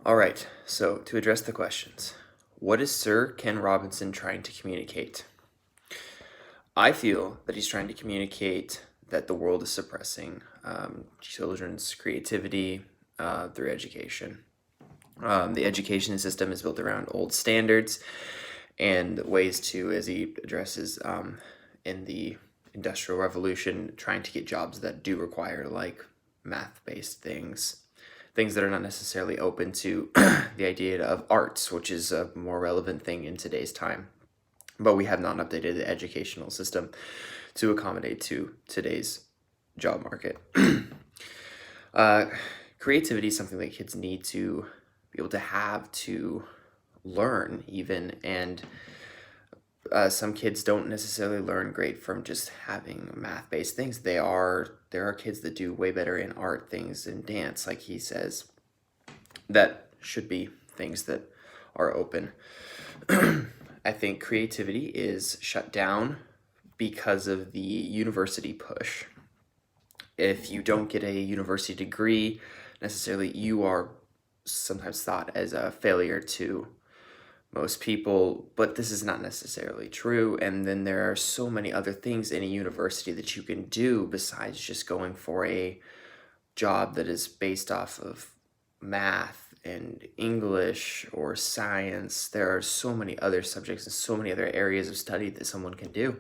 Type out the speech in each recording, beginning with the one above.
All right, so to address the questions, what is Sir Ken Robinson trying to communicate? I feel that he's trying to communicate that the world is suppressing children's creativity through education. The education system is built around old standards and ways to, as he addresses in the Industrial Revolution, trying to get jobs that do require like math-based things that are not necessarily open to the idea of arts, which is a more relevant thing in today's time. But we have not updated the educational system to accommodate to today's job market. uh, Creativity is something that kids need to be able to have to learn even, and some kids don't necessarily learn great from just having math-based things. There are kids that do way better in art things and dance, like he says, that should be things that are open. I think creativity is shut down because of the university push. If you don't get a university degree, necessarily you are sometimes thought as a failure to most people, but this is not necessarily true. And then there are so many other things in a university that you can do besides just going for a job that is based off of math and English or science. There are so many other subjects and so many other areas of study that someone can do,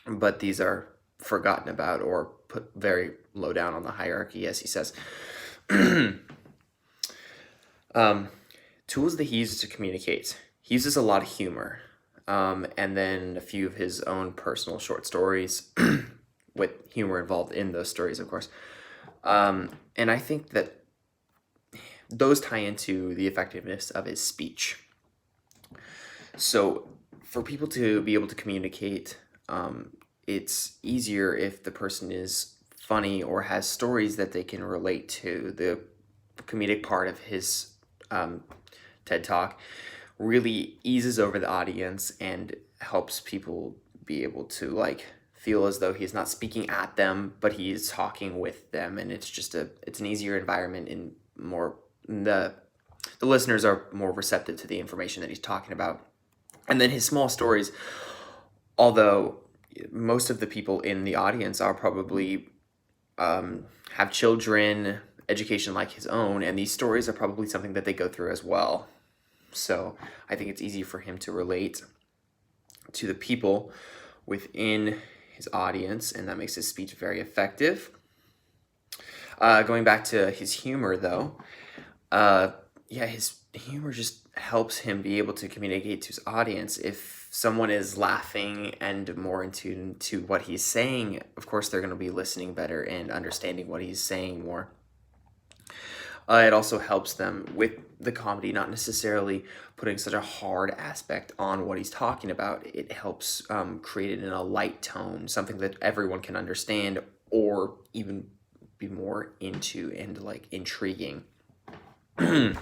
but these are forgotten about or put very low down on the hierarchy, as he says. Tools that he uses to communicate. He uses a lot of humor, and then a few of his own personal short stories with humor involved in those stories, of course. And I think that those tie into the effectiveness of his speech. So for people to be able to communicate, it's easier if the person is funny or has stories that they can relate to. The comedic part of his TED Talk really eases over the audience and helps people be able to like feel as though he's not speaking at them, but he's talking with them, and it's an easier environment and more the listeners are more receptive to the information that he's talking about. And then his small stories, although most of the people in the audience are probably have children, education like his own, and these stories are probably something that they go through as well. So I think it's easy for him to relate to the people within his audience, and that makes his speech very effective. Going back to his humor, though, his humor just helps him be able to communicate to his audience. If someone is laughing and more in tune to what he's saying, of course they're going to be listening better and understanding what he's saying more. It also helps them with the comedy, not necessarily putting such a hard aspect on what he's talking about. It helps create it in a light tone, something that everyone can understand or even be more into and like intriguing. Now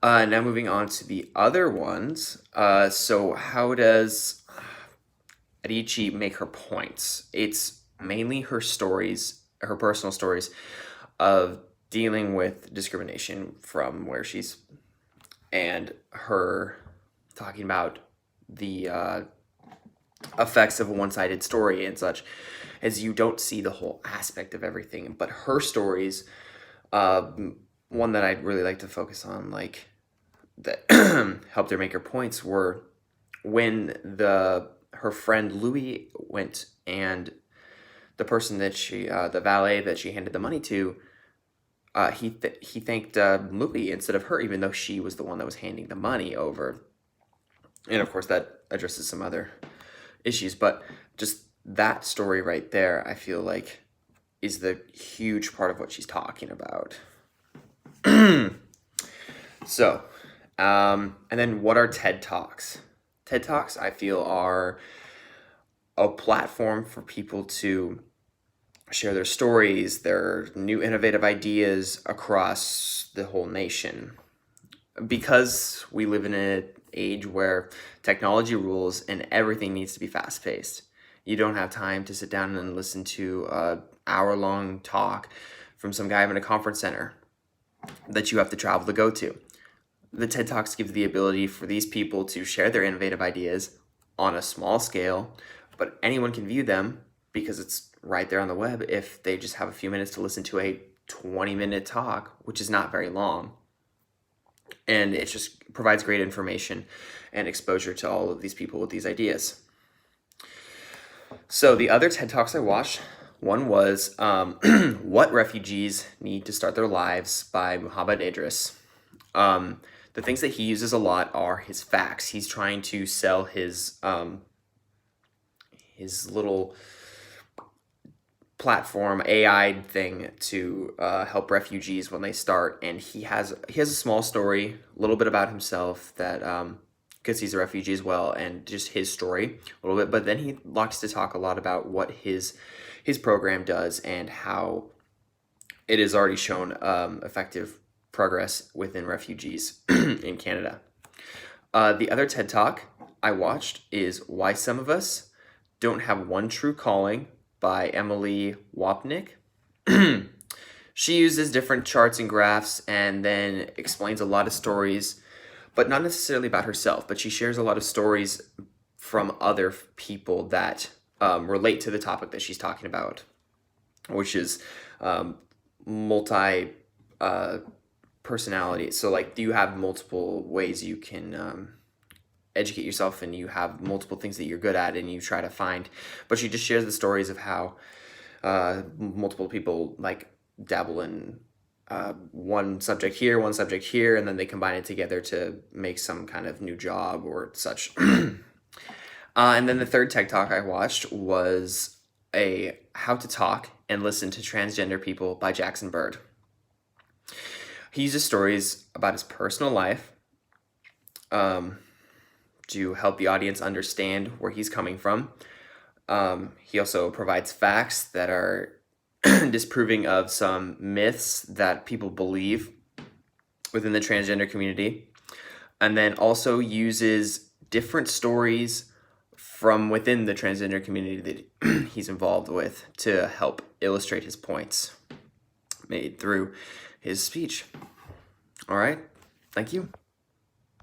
moving on to the other ones. So how does Adichie make her points? It's mainly her stories, her personal stories of dealing with discrimination from where she's, and her talking about the effects of a one-sided story and such, as you don't see the whole aspect of everything. But her stories, one that I'd really like to focus on, like that helped her make her points, were when her friend Louie went, and the person that the valet that she handed the money to, he thanked Louie instead of her, even though she was the one that was handing the money over. And of course that addresses some other issues, but just that story right there, I feel like, is the huge part of what she's talking about. So, and then what are TED Talks? TED Talks, I feel, are a platform for people to share their stories, their new innovative ideas across the whole nation. Because we live in an age where technology rules and everything needs to be fast-paced. You don't have time to sit down and listen to an hour-long talk from some guy in a conference center. that you have to travel to go to. The TED Talks give the ability for these people to share their innovative ideas on a small scale, but anyone can view them because it's right there on the web if they just have a few minutes to listen to a 20-minute talk, which is not very long. And it just provides great information and exposure to all of these people with these ideas. So the other TED Talks I watched, one was What Refugees Need to Start Their Lives by Muhammad Idris. The things that he uses a lot are his facts. He's trying to sell his little platform AI thing to help refugees when they start, and he has a small story, a little bit about himself that because he's a refugee as well, and just his story a little bit. But then he likes to talk a lot about what his program does and how it has already shown effective progress within refugees in Canada. The other TED Talk I watched is Why Some of Us Don't Have One True Calling by Emily Wapnick. She uses different charts and graphs and then explains a lot of stories, but not necessarily about herself, but she shares a lot of stories from other people that relate to the topic that she's talking about, which is multi personality. So like you have multiple ways you can educate yourself, and you have multiple things that you're good at and you try to find. But she just shares the stories of how multiple people like dabble in one subject here, and then they combine it together to make some kind of new job or such. And then the third TED Talk I watched was a How to Talk and Listen to Transgender People by Jackson Bird. He uses stories about his personal life to help the audience understand where he's coming from. He also provides facts that are disproving of some myths that people believe within the transgender community, and then also uses different stories from within the transgender community that he's involved with to help illustrate his points made through his speech. All right, thank you.